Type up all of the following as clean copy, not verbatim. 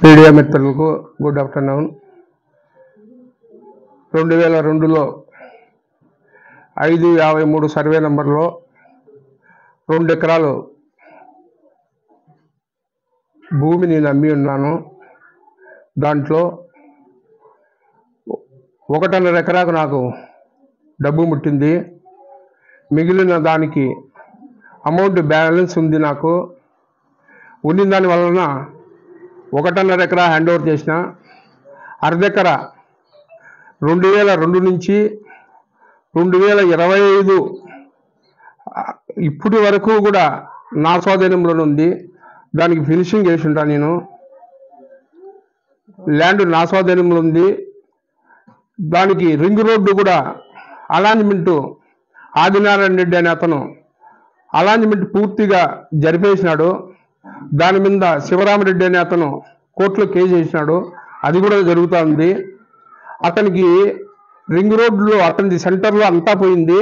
Media మిత్రులకు good afternoon. 2002లో 553 survey నంబర్లో 2 ఎకరాలు భూమి నేను అమ్మి ఉన్నాను. దాంట్లో 1.5 ఎకరాకు నాకు డబ్బు ముట్టింది. మిగిలిన దానికి అమౌంట్ బ్యాలెన్స్ ఉంది. నాకు ఉన్న దాని వలన 1.5 ఎకరా హ్యాండ్ ఓవర్ చేసిన. అర్ధ ఎకరా 2002 నుంచి 2025 ఇప్పటి వరకు కూడా నా స్వాధీనంలోనే ఉంది. దానికి ఫినిషింగ్ చేసి ఉంటాను. నేను ల్యాండ్ నా స్వాధీనంలో ఉంది. దానికి రింగ్ రోడ్డు కూడా అలాంజ్మెంటు ఆదినారాయణ రెడ్డి అనే అతను అలాంజ్మెంట్ పూర్తిగా జరిపేసినాడు. దాని మీద శివరామరెడ్డి అనే అతను కోర్టులో కేసు వేసినాడు. అది కూడా జరుగుతుంది. అతనికి రింగ్ రోడ్లో అతనిది సెంటర్లో అంతా పోయింది.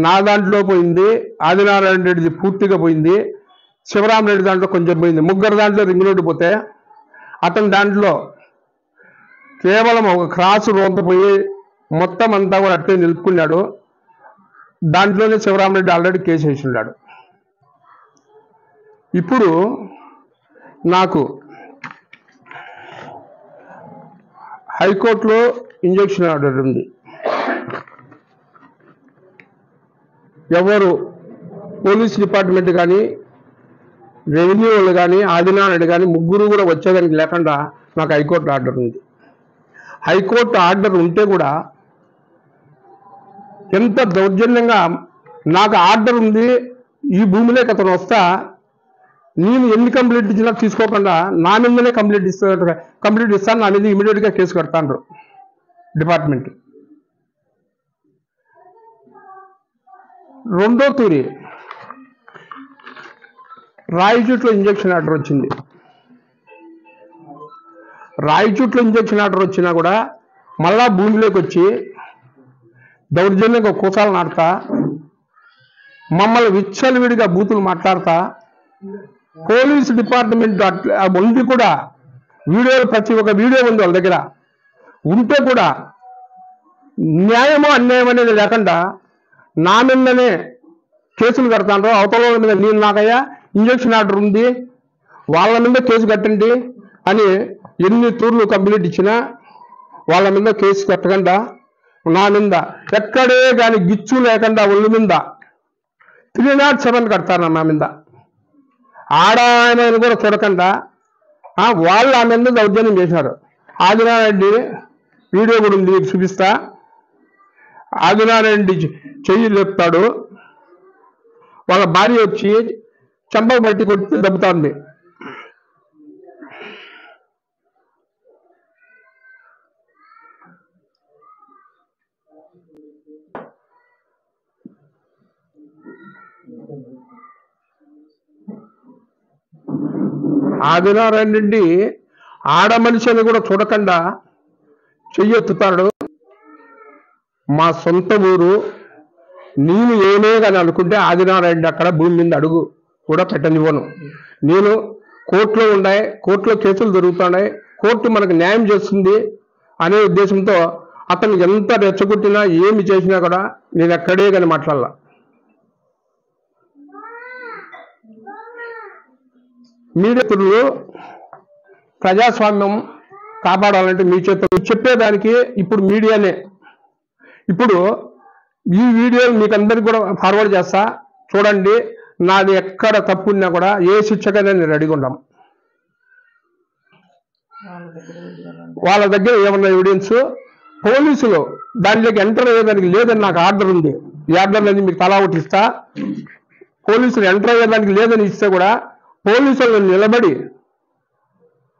నా దాంట్లో పోయింది. ఆదినారాయణ రెడ్డిది పూర్తిగా పోయింది. శివరామరెడ్డి దాంట్లో కొంచెం పోయింది. ముగ్గురు దాంట్లో రింగ్ రోడ్డు పోతే అతని దాంట్లో కేవలం ఒక క్రాస్ రోడ్డు పోయి మొత్తం అంతా కూడా అట్లే నిలుపుకున్నాడు. దాంట్లోనే శివరామరెడ్డి ఆల్రెడీ కేసు వేసి ఉన్నాడు. ఇప్పుడు నాకు హైకోర్టులో ఇంజక్షన్ ఆర్డర్ ఉంది. ఎవరు పోలీస్ డిపార్ట్మెంట్ కానీ రెవెన్యూ వాళ్ళు కానీ ఆదినారాయణ కానీ ముగ్గురు కూడా వచ్చేదానికి లేకుండా నాకు హైకోర్టు ఆర్డర్ ఉంది. హైకోర్టు ఆర్డర్ ఉంటే కూడా ఎంత దౌర్జన్యంగా నాకు ఆర్డర్ ఉంది, ఈ భూమిలోకి అతను వస్తా నేను ఎన్ని కంప్లైంట్ ఇచ్చినా తీసుకోకుండా నా మీదనే కంప్లైంట్ ఇస్తాను. నా మీద ఇమీడియట్గా కేసు కడతాను డిపార్ట్మెంట్. రెండో తూరి రాయచూట్లో ఇంజక్షన్ ఆర్డర్ వచ్చింది. రాయచూట్లో ఇంజక్షన్ ఆర్డర్ వచ్చినా కూడా మళ్ళా భూమిలోకి వచ్చి దౌర్జన్యంగా కూసాలు నాటుతా, మమ్మల్ని విచ్చలవిడిగా బూతులు మాట్లాడతా, పోలీసు డిపార్ట్మెంట్ ఉంది కూడా వీడియోలు ప్రతి ఒక్క వీడియో ఉంది వాళ్ళ దగ్గర ఉంటే కూడా న్యాయమో అన్యాయం అనేది లేకుండా నా మీదనే కేసులు కడతాను. అవతల వాళ్ళ మీద నేను నాకయ్యా ఇంజక్షన్ ఆర్డర్ ఉంది వాళ్ళ మీద కేసు కట్టండి అని ఎన్ని తూర్లు కంప్లీట్ ఇచ్చినా వాళ్ళ మీద కేసు కట్టకుండా నా మీద ఎక్కడే కానీ గిచ్చు లేకుండా ఒళ్ళు మీద 307 కడతారు నా మీద. ఆడాయన కూడా చూడకుండా వాళ్ళు ఆ మీద దౌర్జన్యం చేశారు. ఆదినారెడ్డి వీడియో కూడా ఉంది, చూపిస్తా. ఆదినారెడ్డి చెయ్యి లేపుతాడు, వాళ్ళ భార్య వచ్చి చెంప బట్టి కొట్టి దెబ్బతాంది. ఆదినారాయణ రెడ్డి ఆడ మనిషిని కూడా చూడకుండా చెయ్యెత్తుతాడు. మా సొంత ఊరు, నేను ఏమే కానీ అనుకుంటే ఆదినారాయణ రెడ్డి అక్కడ భూమి మీద అడుగు కూడా పెట్టనివ్వను. నేను కోర్టులో ఉన్నాయి, కోర్టులో కేసులు జరుగుతున్నాయి, కోర్టు మనకు న్యాయం చేస్తుంది అనే ఉద్దేశంతో అతను ఎంత రెచ్చగొట్టినా ఏమి చేసినా కూడా నేను ఎక్కడే కానీ మాట్లాడాల. మీడియా ప్రజాస్వామ్యం కాపాడాలంటే మీ చేతులు చెప్పేదానికి ఇప్పుడు మీడియానే. ఇప్పుడు ఈ వీడియోలు మీకు అందరికి కూడా ఫార్వర్డ్ చేస్తా, చూడండి. నాది ఎక్కడ తప్పున్నా కూడా ఏ శిక్షకైనా నేను రెడీగా ఉంటాం. వాళ్ళ దగ్గర ఏమన్నా ఎవిడెన్స్ పోలీసులు దాంట్లోకి ఎంటర్ అయ్యేదానికి లేదని నాకు ఆర్డర్ ఉంది. ఈ ఆర్డర్ అనేది మీకు తలా ఒకటి ఇస్తా. పోలీసులు ఎంటర్ అయ్యేదానికి లేదని ఇస్తే కూడా పోలీసులు నిలబడి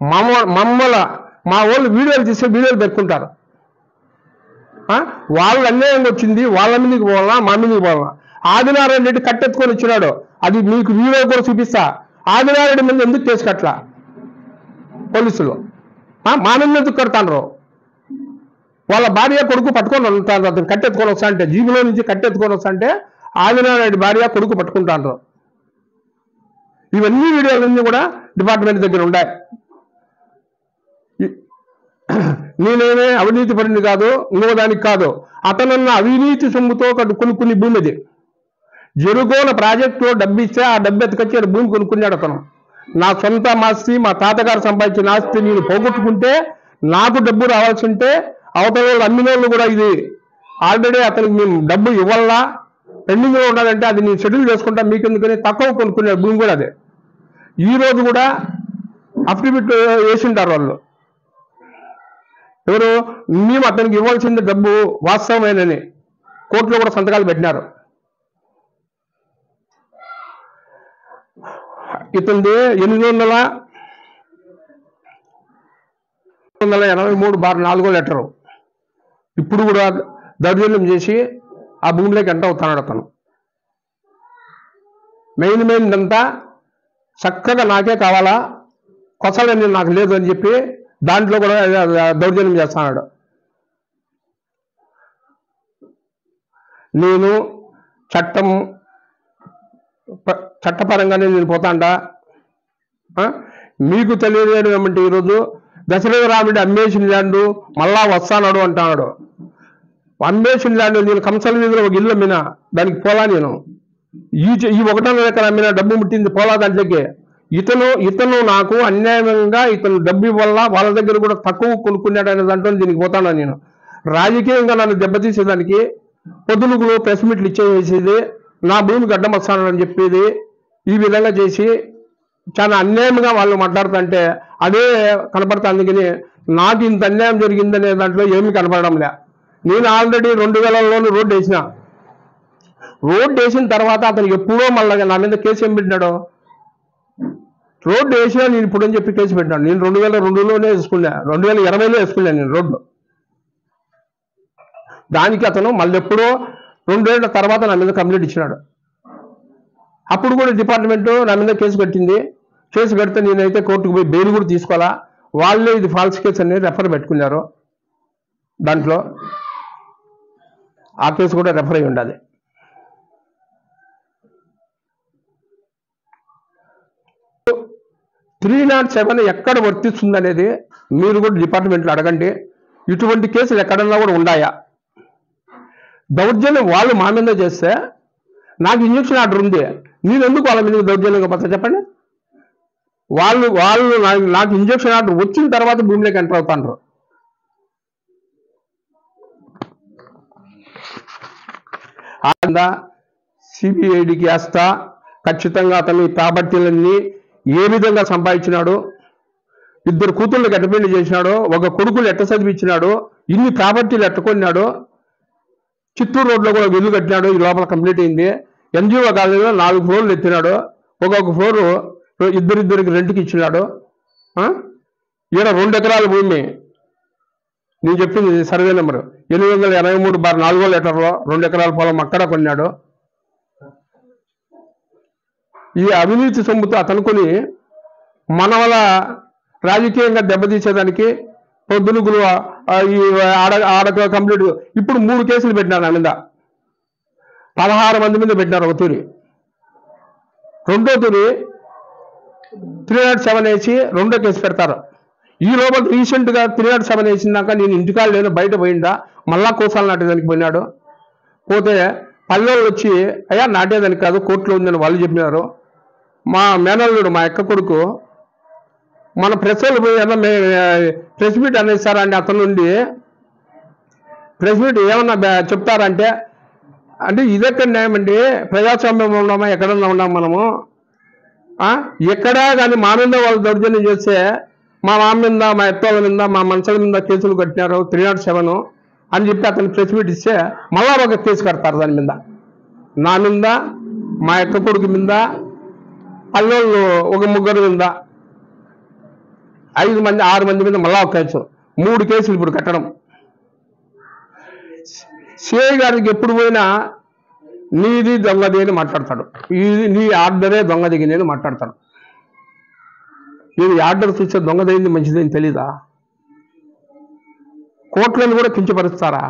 మా వాళ్ళు వీడియోలు తీస్తే వీడియోలు పెట్టుకుంటారు. వాళ్ళు అన్యాయం వచ్చింది, వాళ్ళ మీదకి పోవాలా మా మీదకి పోవాలా. ఆదినారాయణ రెడ్డి కట్టెత్తుకొని వచ్చినాడు, అది మీకు వీడియో కూడా చూపిస్తా. ఆదినారాయణ రెడ్డి మీద ఎందుకు కేసు కట్టలా పోలీసులు? మా మీద ఎందుకు కడతాను? వాళ్ళ భార్య కొడుకు పట్టుకొని ఉంటారు. అతను కట్టెత్తుకొని వస్తా అంటే, జీబులో నుంచి కట్టెత్తుకొని వస్తా అంటే ఆదినారాయణ రెడ్డి భార్య కొడుకు పట్టుకుంటారు. ఇవన్నీ వీడియోలన్నీ కూడా డిపార్ట్మెంట్ దగ్గర ఉన్నాయి. నేనేమే అవినీతి పడింది కాదు, ఇంకో దానికి కాదు. అతనున్న అవినీతి సొమ్ముతో కొనుక్కుని భూమి అది. జరుగోల ప్రాజెక్టులో డబ్బు ఇస్తే ఆ డబ్బు ఎత్తుకొచ్చి భూమి కొనుక్కున్నాడు అతను. నా సొంత ఆస్తి, మా తాతగారు సంపాదించిన ఆస్తి నేను పోగొట్టుకుంటే నాకు డబ్బు రావాల్సి ఉంటే అవతల వాళ్ళు అమ్మిన వాళ్ళు కూడా ఇది ఆల్రెడీ అతనికి మేము డబ్బు ఇవ్వాలా, పెండింగ్లో ఉండాలంటే అది నేను షెడ్యూల్ చేసుకుంటా మీకు ఎందుకని తక్కువ కొనుక్కునే భూమి కూడా అదే. ఈ రోజు కూడా అఫిడవిట్ వేసింటారు వాళ్ళు, ఎవరు మేము అతనికి ఇవ్వాల్సిన డబ్బు వాస్తవమేనని కోర్టులో కూడా సంతకాలు పెట్టినారు. ఇతనిది 883/4 లెటరు. ఇప్పుడు కూడా దౌర్జన్యం చేసి ఆ భూమిలోకి ఎంటర్ అవుతున్నాడు అతను. మెయిన్ అంతా చక్కగా నాకే కావాలా, కొసలని నాకు లేదు అని చెప్పి దాంట్లో కూడా దౌర్జన్యం చేస్తున్నాడు. నేను చట్టపరంగానే నేను పోతాండా. మీకు తెలియదు ఏమంటే ఈరోజు దశరథ రాముడి అమ్మేసిన ల్యాండ్ మళ్ళా వస్తానాడు అంటున్నాడు. అమ్మేసిన ల్యాండ్ నేను కంసల వీధిలో ఒక ఇల్లు అమ్మినా, దానికి పోలా నేను. ఈ 1.5 ఎకరా అమ్మినా డబ్బు ముట్టింది పోలా దాంట్లోకి. ఇతను నాకు అన్యాయంగా ఇతను డబ్బు వల్ల వాళ్ళ దగ్గర కూడా తక్కువ కొనుక్కున్నాడు అనే దాంట్లో దీనికి పోతాను నేను. రాజకీయంగా నన్ను దెబ్బతీసేదానికి పొద్దులుగులు ప్రెస్ మీట్లు ఇచ్చేసేది, నా భూమికి అడ్డం వస్తానని చెప్పేది, ఈ విధంగా చేసి చాలా అన్యాయంగా వాళ్ళు మాట్లాడుతుంటే అదే కనపడతా. అందుకని నాకు ఇంత అన్యాయం జరిగిందనే దాంట్లో ఏమీ కనపడడం లే. నేను ఆల్రెడీ 2000లోనే రోడ్డు వేసిన తర్వాత అతను ఎప్పుడో మళ్ళీ నా మీద కేసు ఏం పెట్టినాడు. రోడ్డు వేసినా నేను ఇప్పుడు అని చెప్పి కేసు పెట్టాను. నేను 2002లోనే వేసుకున్నా, 2020లో వేసుకున్నాను నేను రోడ్డు. దానికి అతను మళ్ళీ ఎప్పుడో 2 ఏళ్ల తర్వాత నా మీద కంప్లైంట్ ఇచ్చినాడు. అప్పుడు కూడా డిపార్ట్మెంట్ నా మీద కేసు కట్టింది. కేసు కడితే నేనైతే కోర్టుకు పోయి బెయిల్ కూడా తీసుకోవాలా. వాళ్ళే ఇది ఫాల్స్ కేసు అని రెఫర్ పెట్టుకున్నారు. దాంట్లో ఆ కేసు కూడా రెఫర్ అయి ఉండాలి. త్రీ07 ఎక్కడ వర్తిస్తుంది అనేది మీరు కూడా డిపార్ట్మెంట్లో అడగండి. ఇటువంటి కేసులు ఎక్కడన్నా కూడా ఉన్నాయా? దౌర్జన్యం వాళ్ళు మా మీద చేస్తే నాకు ఇంజక్షన్ ఆర్డర్ ఉంది, నేను ఎందుకు వాళ్ళ మీద దౌర్జన్యంగా పోతా చెప్పండి? వాళ్ళు నాకు ఇంజక్షన్ ఆర్డర్ వచ్చిన తర్వాత భూమిలోకి ఎంటర్ అవుతాండ్రు. సిబిఐడికి వేస్తా, ఖచ్చితంగా అతను ప్రాపర్టీలన్నీ ఏ విధంగా సంపాదించినాడు, 2 కూతుళ్ళకి ఎట్ట పెళ్లి చేసినాడు, ఒక కొడుకులు ఎట్ట చదివించినాడు, ఇన్ని ప్రాపర్టీలు ఎట్టుకున్నాడు. చిత్తూరు రోడ్లో కూడా ఇల్లు కట్టినాడు, ఈ లోపల కంప్లీట్ అయింది. ఎన్జిఓ కాలనీలో 4 ఫ్లోర్లు ఎత్తినాడు, ఒక్కొక్క ఫ్లోరు ఇద్దరికి రెంట్కి ఇచ్చినాడు. ఈడ 2 ఎకరాల భూమి, నేను చెప్పింది సర్వే నెంబరు 883/4 లెటర్లో 2 ఎకరాల పొలం అక్కడ కొన్నాడు. ఈ అవినీతి సొమ్ముతో అతనుకొని మన వల్ల రాజకీయంగా దెబ్బతీసేదానికి పొద్దులుగులు ఈ ఆడ కంప్లీట్ ఇప్పుడు 3 కేసులు పెట్టినారు నా మీద. 16 మంది మీద పెట్టినారు ఒక తూరి. రెండో తూరి 307 వేసి 2వ కేసు పెడతారు. ఈ లోపల రీసెంట్గా 307 వేసినాక నేను ఇంటికాడ లేను, బయట పోయిందా, మళ్ళా కోసాలు నాటేదానికి పోయినాడు. పోతే పల్లెలు వచ్చి అయ్యా నాటేదానికి కాదు కోర్టులో ఉందని వాళ్ళు చెప్పినారు. మా మేనల్లుడు మా అక్క కొడుకు మన ప్రెస్ వాళ్ళు పోయి అన్న ప్రెస్ మీట్ అనేస్తారా అంటే అతను నుండి ప్రెస్ మీట్ ఏమన్నా చెప్తారంటే అంటే ఇదెక్కడ న్యాయం అండి? ప్రజాస్వామ్యంలో ఉన్నామా, ఎక్కడన్నా ఉన్నాం మనము? ఎక్కడా కానీ మా మీద వాళ్ళు దౌర్జన్యం చేస్తే మా మామ మీద, మా ఎత్తోళ్ళ మీద, మా మనుషుల మీద కేసులు కట్టినారు 307 అని చెప్పి అతను ప్రెస్ మీట్ ఇస్తే మళ్ళా ఒక కేసు కడతారు దాని మీద. నా మీద, మా ఎక్క కొడుకు మీద, పల్లెళ్ళు ఒక 3 మీద, 5 మంది 6 మంది మీద మళ్ళా ఒక కేసు. 3 కేసులు ఇప్పుడు కట్టడం. సిఐ గారికి ఎప్పుడు పోయినా నీది దొంగది అని మాట్లాడతాడు. ఇది నీ ఆర్డరే దొంగదిగి నేను మాట్లాడతాడు. ఇది ఆర్డర్ చూస్తే దొంగదైంది మంచిదని తెలీదా? కోర్టులను కూడా కించపరుస్తారా?